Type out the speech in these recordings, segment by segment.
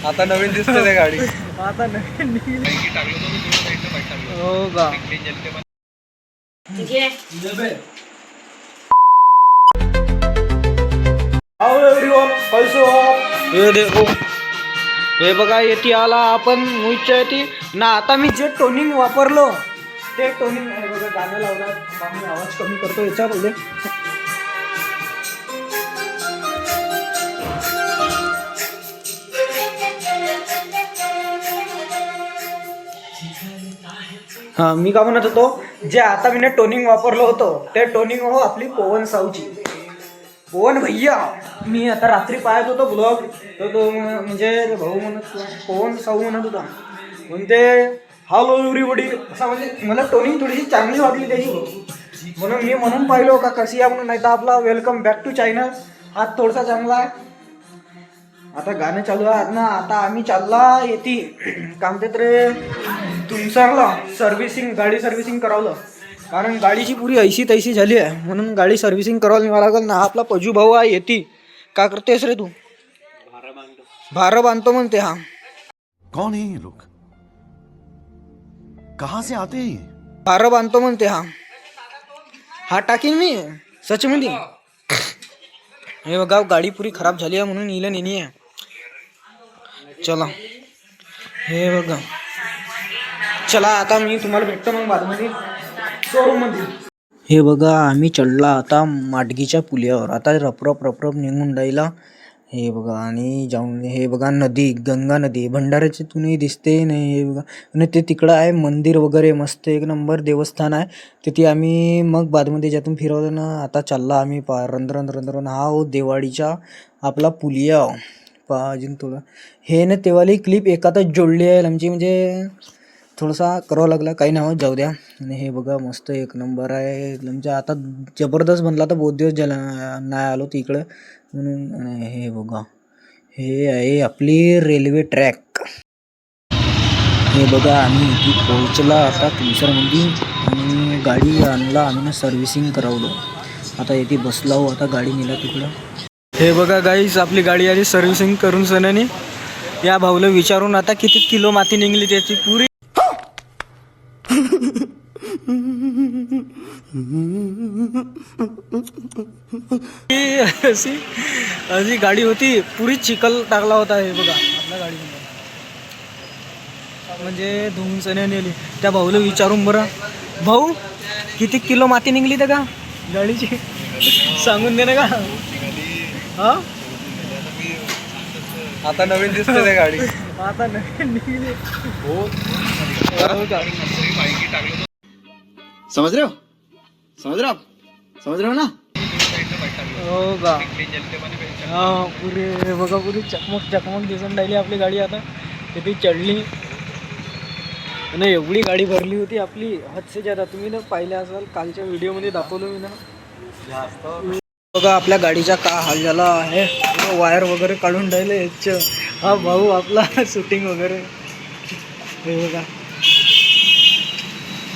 आता नवीन दिसते ते गाडी. आता नवीन हो का. हे देखो, हे बघा येते आला आपण मुईच्या येते ना. आता मी जे टोनिंग वापरलो ते टोनिंग आहे बघा. गाणं लावलं मी आवाज कमी करतो याचा पहिले. हा मी का म्हणत होतो, जे आता मी टोनिंग वापरलं होतं ते टोनिंग हो आपली पवन साऊची. पवन भैया, मी आता रात्री पाहत होतो ब्लॉग, तर तो म्हणजे भाऊ म्हणत पवन साऊ म्हणत होता, म्हणते हॅलो एव्हरीबडी असं. म्हणजे मला टोनिंग थोडीशी चांगली वाटली त्याची, म्हणून मी म्हणून पाहिलो का कशी आहे म्हणून. नाही तर आपला वेलकम बॅक टू चॅनल हात थोडासा चांगला आहे. आता गाणं चालू आहे ना. आता आम्ही चालला येते काम ते रे तुमसरला सर्व्हिसिंग, गाडी सर्व्हिसिंग करावलं. कारण गाडीची पुरी ऐशी तैशी झाली आहे, म्हणून गाडी सर्व्हिसिंग करायला निघावं लागेल ना. आपला पजू भाऊ आहे येते. का करतेस रे तू? भार बांधतो म्हणते. हा कौन है ये लोग, कहां से आते हैं? भार बांधतो म्हणते. हा टाकीन मी सच मध्ये. हे बघा गाडी पुरी खराब झाली आहे म्हणून हिला नेणी आहे. चला हे बघा, चला आता मी तुम्हाला भेटतो मग बादमध्ये शोरूम मध्ये. हे बघा आम्ही चढला आता माडगीच्या पुलावर. आता रपरप निघून राहिला. हे बघा आणि जाऊन हे बघा नदी, गंगा नदी भंडाऱ्याची तुम्ही दिसते नाही. हे बघा आणि ते तिकडं आहे मंदिर वगैरे मस्त एक नंबर देवस्थान आहे तिथे. आम्ही मग बादमध्ये ज्यातून फिरवलं ना. आता चालला आम्ही रंध्रन. हा हो दिवाळीचा आपला पुलिया अजून थोडं हे ना. तेवाली क्लिप एकातच जोडली आहे आमची, म्हणजे थोडासा करावं लागला, काही नाही जाऊ द्या. आणि हे बघा मस्त एक नंबर आहे म्हणजे. आता जबरदस्त बनला. तर बहुत दिवस झाला नाही आलो तिकडं म्हणून. हे बघा हे आहे आपली रेल्वे ट्रॅक. हे बघा आम्ही इथे पोहोचला आता तुमसरमध्ये. आणि गाडी आणला आम्ही ना सर्व्हिसिंग करावलो. आता इथे बसला हो. आता गाडी नेला तिकडं. हे बघा गाईस आपली गाडी आली सर्व्हिसिंग करून सणाने. या भाऊला विचारून आता किती किलो माती निघली त्याची पुरी. अशी गाडी होती पुरी चिखल टाकला होता. हे बघा आपल्या गाडीमध्ये म्हणजे धुवून सण्या नेली. त्या भाऊला विचारून बरं, भाऊ किती किलो माती निघली तर का गाडीची सांगून दे ना का. हा आता नवीन दिसते ते गाडी. आता नवीन निघली. समझ रहे हो, समझ रहे हो आप, समझ रहे हो ना? हो का. हा पुरी बघा पुरी चकमक दिसून राहिली आपली गाडी. आता तिथे चढली आणि एवढी गाडी भरली होती आपली हद से ज्यादा. तुम्ही ना पाहिले असाल कालच्या व्हिडिओमध्ये दाखवलं मी ना. बघा आपल्या गाडीचा का हाल झाला आहे. वायर वगैरे काढून राहिले. हा भाऊ आपला शूटिंग वगैरे. हे बघा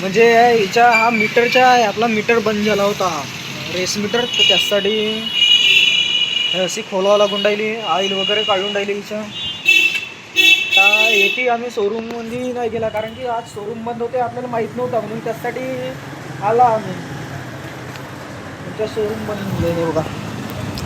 म्हणजे हिच्या हा मीटरचा आहे आपला. मीटर बंद झाला होता हा रेस मीटर, तर त्यासाठी अशी खोलावं लागून राहिली. ऑइल वगैरे काढून राहिली हिचं. आता येते आम्ही शोरूममध्ये नाही गेला कारण की आज शोरूम बंद होते, आपल्याला माहीत नव्हतं म्हणून त्यासाठी आला आम्ही. तुमच्या शोरूम बंद हे बघा.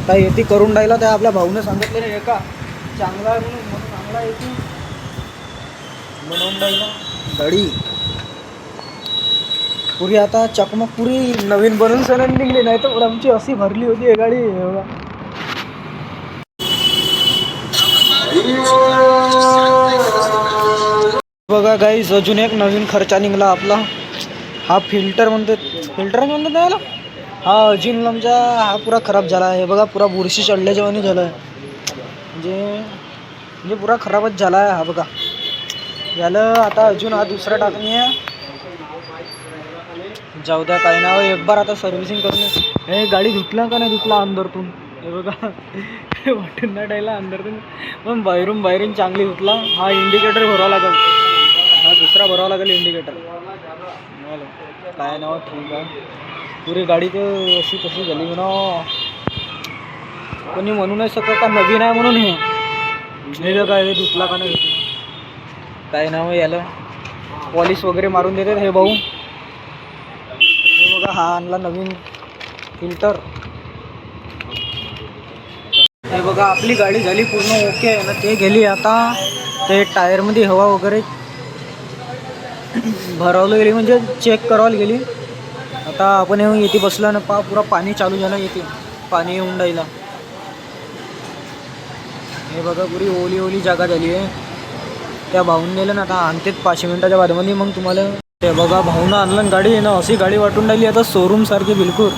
आता येते करून राहिला. त्या आपल्या भाऊने सांगितलं नाही का चांगला आहे म्हणून चांगला येते बनवून राहिला गाडी पुरी. आता चकमक पुरी नवीन बनवून सण निघली, नाही तर आमची अशी भरली होती ही गाडी. बघा गाईस अजून एक नवीन खर्चा निघला आपला. हा फिल्टर म्हणते, फिल्टर म्हणतात त्याला. हा अजून आमचा हा पुरा खराब झाला आहे. बघा पुरा बुरशी चढल्याच्यावानी झाला आहे. म्हणजे पुरा खराबच झाला आहे हा. बघा याला आता अजून हा दुसरा टाकणी आहे. जाऊ द्या काही नाव एक बार आता सर्व्हिसिंग करून. हे गाडी धुतला का नाही धुतला अंदरतून. हे बघा वाटून नाही टायला अंदरतून पण बाहेरून चांगली धुतला. हा इंडिकेटर भरावा लागेल. हा दुसरा भरावा लागेल इंडिकेटर. काय नाव ठीक आहे. पुरी गाडी तर अशी तशी झाली म्हणा. कोणी म्हणू नाही शकत का नवीन आहे म्हणून. हे हे बघा हे धुतला का नाही घेतला काय नाव आहे याला पॉलिश वगैरे मारून देतात हे भाऊ. हे बघा हा आणला नवीन फिल्टर. हे बघा आपली गाडी झाली पूर्ण ओके आहे ना. ते गेली आता ते टायरमध्ये हवा वगैरे भरवलं गेली म्हणजे चेक करायला गेली. आता आपण येऊन येथे बसला ना पा पुरा पाणी चालू झालं येते पाणी येऊन राहिला. हे बघा पुरी ओली ओली जागा झाली आहे. त्या भाऊन नेलं ना आता आणतेत 5 मिनिटाच्या बादमध्ये मग तुम्हाला. ते बघा भाऊनं आणलं गाडी आहे ना अशी गाडी वाटून राहिली आता शोरूम सारखी बिलकुल.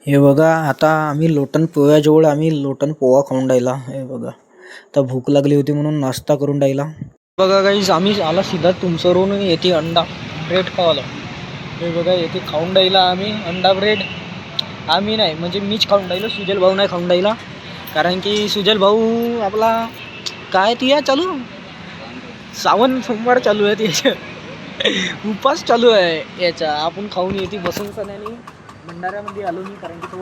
हे बघा आता आम्ही लोटन पोह्याजवळ आम्ही लोटन पोहा खाऊन राहिला. हे बघा आता भूक लागली होती म्हणून नाश्ता करून राहिला. बघा गाईज आम्ही आला सीधा तुमच्यावरून येते अंडा ब्रेड खावाला. हे बघा येथे खाऊन राहिला आम्ही अंडा ब्रेड. आम्ही नाही म्हणजे मीच खाऊन राहिलो सुजल भाऊ नाही खाऊन राहिला. कारण की सुजल भाऊ आपला काय ती चालू श्रावण सोमवार चालू आहे त्याच्या उपास चालू आहे याचा. आपण खाऊन येते बसून सण्याने भंडाऱ्यामध्ये आलो मी कारण की तो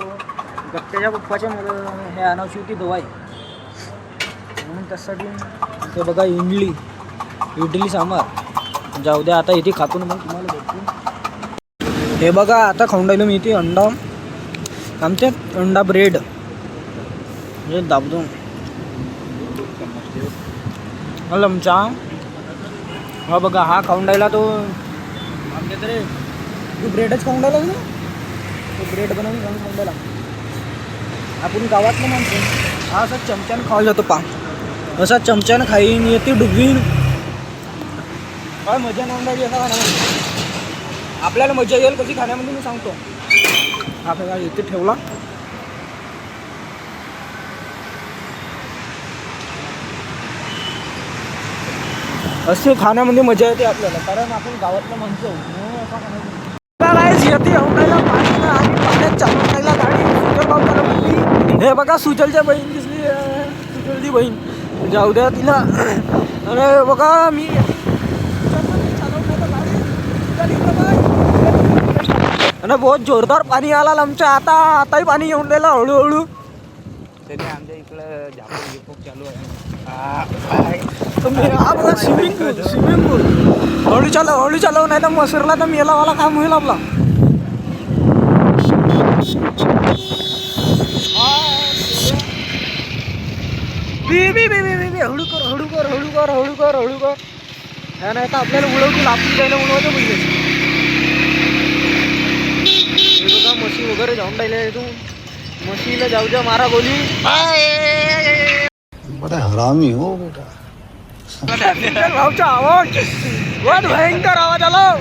गप्प्याच्या पप्पाच्या हे आणायची होती दवाई म्हणून त्यासाठी. ते बघा इडली सांबार जाऊ द्या आता इथे खातो ना मग तुम्हाला भेटतो. हे बघा आता खाऊन राहिलो मी इथे अंडा आमचे अंडा ब्रेड म्हणजे दाबदून लमचा. हा बघा हा खाऊन राहिला तो आमच्या तरी तू ब्रेडच खाऊन राहिला ना तो ब्रेड बनवून खाऊन राहिला. आपण गावातलं माणसं हा असा चमच्यानं खावा जातो असा चमच्यानं खाईन येते डुबवीन काय मजा नाही राहिली असा खाण्यामध्ये. आपल्याला मजा येईल कशी खाण्यामध्ये मी सांगतो. हा बघा इथे ठेवला असे खाण्यामध्ये मजा येते आपल्याला कारण आपण गावातलं माणसं येते पाण्यात चालून राहिला गाडी. सुजल भाऊ त्याला म्हणली हे बघा सुजलच्या बहीण दिसली सुजलची बहीण जाऊ द्या तिला. अरे बघा मी आणि बहुत जोरदार पाणी आला आमच्या आताही पाणी येऊन राहिला हळूहळू. तरी आमच्या इकडं झापूक चालू आहे. स्विमिंग पूल हळू चालव नाही तर मसरला तर मेलावाला काम होईल आपला. हळू कर ह्या नाही तर आपल्याला उडवतील आपण जायला उडवायचं म्हणजे. बघा म्हशी वगैरे जाऊन राहिले तू म्हशीला जाऊ द्या मारा गोली. बड़ा हरामी हो बेटा. भाऊचा आवाज बहुत भयंकर आवाज आला.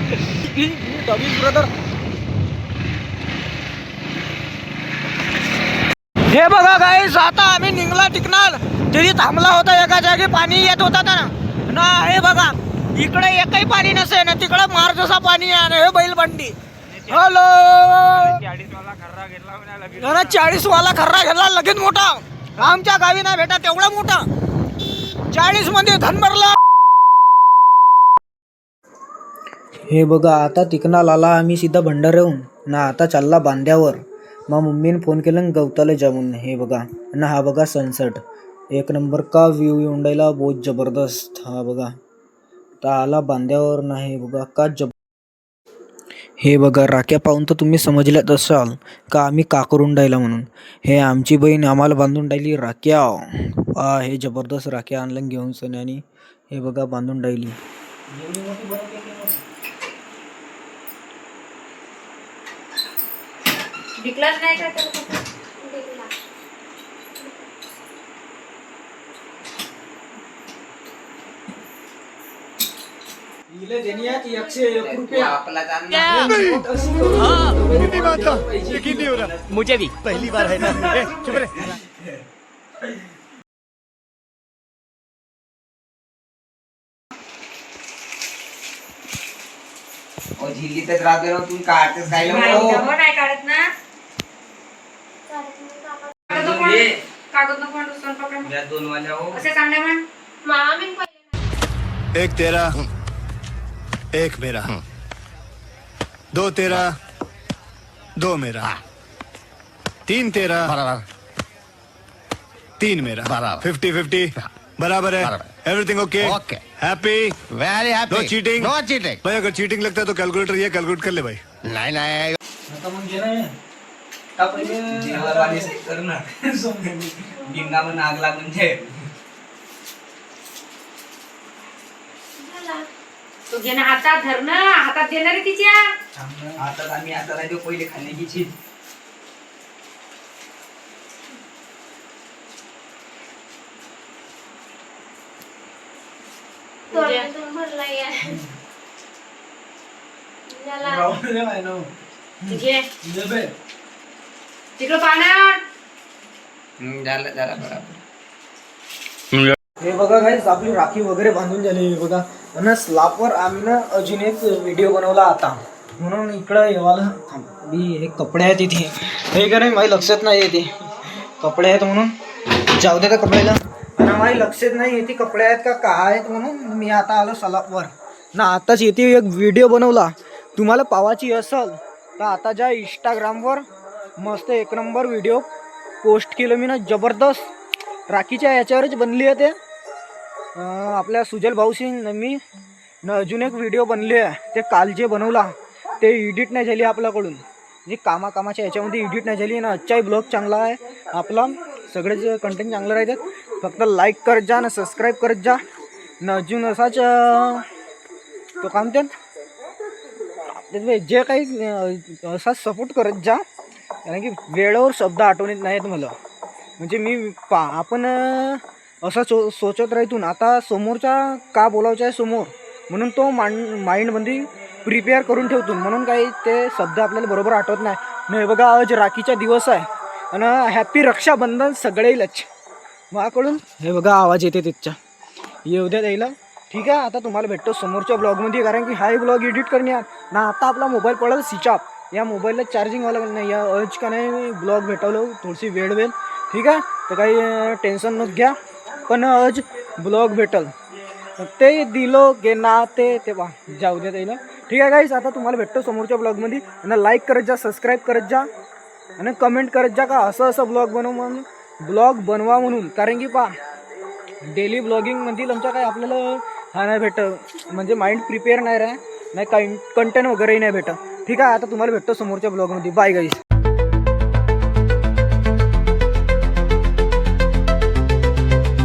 ब्रदर हे बघा गाईस आता आम्ही निघला टिकणार तरी थांबला होता एका जागी पाणी येत होता ना. हे बघा इकडे एकही पाणी नसे ना तिकडे मार जसा पाणी आहे. हे बैलबंडी हॅलो 40 वाला खर्रा घेतला लगेच मोठा. आमच्या गावी नाही भेटा तेवढा मोठा 40 मध्ये धन भरला. हे बघा आता तिकना लाला आम्ही सीधा भंडाऱ्याहून ना आता चालला बांध्यावर. मग मम्मीने फोन केला गवताला जाऊन. हे बघा ना हा बघा सनसेट एक नंबर का व्ह्यू येऊन राहिला बहुत जबरदस्त. हा बघा आता आला बांध्यावर नाही बघा का हे बघा राख्या पाहून तर तुम्ही समजल्यात असाल का आम्ही का करून राहिला म्हणून. हे आमची बहीण आम्हाला बांधून राहिली राख्या. हे जबरदस्त राख्या आणलं घेऊन सण्यानी. हे बघा बांधून राहिली. मुझे भी पहली बार है ना. चुप रहे. झिल्ली तर राहते ना तू काढतेस काय नाही काढत ना. कागद नको या 2 वाल्या हो असे सांगणे म्हण. एक तेरा एक मेरा 2 तेरा 2 मेरा 3 तेरा 3 मेरा बराबर। 50-50 बराबर है everything okay Okay. Happy very happy no cheating no cheating भाई अगर चीटिंग लगता है तो कैलकुलेटर ये कैलकुलेट कर ले भाई नाही नाही आता मग घे ना का पहिले जिरला पाणी सेट कर ना गिंगा पण आग लागून जाईल तू घे ना हातात धर ना हातात देणार आहे तिच्या आता आम्ही आता नाही देऊ पहिले खाण्याची चीज घे तिकडं पाण्यात झालं झालं बरोबर हे बघा गाईस आपली राखी वगैरे बांधून झाली हे बघा आणि स्लॅबवर आम्ही ना अजून एक व्हिडिओ बनवला आता म्हणून इकडं येवाला मी हे कपडे आहेत इथे हे का नाही माझ्या लक्षात नाही येते कपडे आहेत म्हणून जाऊ दे त्या कपड्याला आणि माझ्या लक्षात नाही येते कपडे आहेत का काय आहेत म्हणून मी आता आलो स्लॅबवर ना आताच येते एक व्हिडिओ बनवला तुम्हाला पावाची असेल तर आता ज्या इंस्टाग्रामवर मस्त एक नंबर व्हिडिओ पोस्ट केलं मी ना जबरदस्त राखीच्या याच्यावरच बनली आहे ते आपल्या सुजल भाऊसिंग मी न अजून एक व्हिडिओ बनली आहे ते काल जे बनवला ते एडिट नाही झाली आपल्याकडून जे कामाच्या याच्यामध्ये एडिट नाही झाली ना आजचाही ब्लॉग चांगला आहे आपला सगळे जे कंटेंट चांगलं राहतात फक्त लाईक करत जा ना सबस्क्राईब करत जा न अजून असाच तो काम ते जे काही असाच सपोर्ट करत जा कारण की वेळेवर शब्द आठवणीत नाहीत मला म्हणजे मी आपण असं सोचत राहतून आता समोरचा का बोलायचं आहे समोर म्हणून तो माइंडमध्ये प्रिपेअर करून ठेवतो म्हणून काही ते शब्द आपल्याला बरोबर आठवत नाही बघा आज राखीचा दिवस आहे आणि हॅपी रक्षाबंधन सगळेलच माझ्याकडून हे बघा आवाज येते त्याच्या येऊ द्या द्यायला ठीक आहे आता तुम्हाला भेटतो समोरच्या ब्लॉगमध्ये कारण की हाही ब्लॉग एडिट करण्यात ना आता आपला मोबाईल पडला स्विच ऑफ या मोबाईलला चार्जिंग व्हायला नाही या आज का नाही ब्लॉग भेटवलं थोडीशी वेळ ठीक आहे तर काही टेन्शन नको घ्या पण आज ब्लॉग भेटल ते दिलो गे ना ते पहा जाऊ द्या त्याला ठीक आहे गाईस आता तुम्हाला भेटतो समोरच्या ब्लॉगमध्ये आणि लाईक करत जा सबस्क्राईब करत जा आणि कमेंट करत जा का असं ब्लॉग ब्लॉग बनवा म्हणून कारण की पहा डेली ब्लॉगिंगमधील आमच्या काय आपल्याला हा नाही भेटत म्हणजे माइंड प्रिपेअर नाही काही कंटेंट वगैरेही नाही भेटत ठीक आहे आता तुम्हाला भेटतो समोरच्या ब्लॉगमध्ये बाय गाईस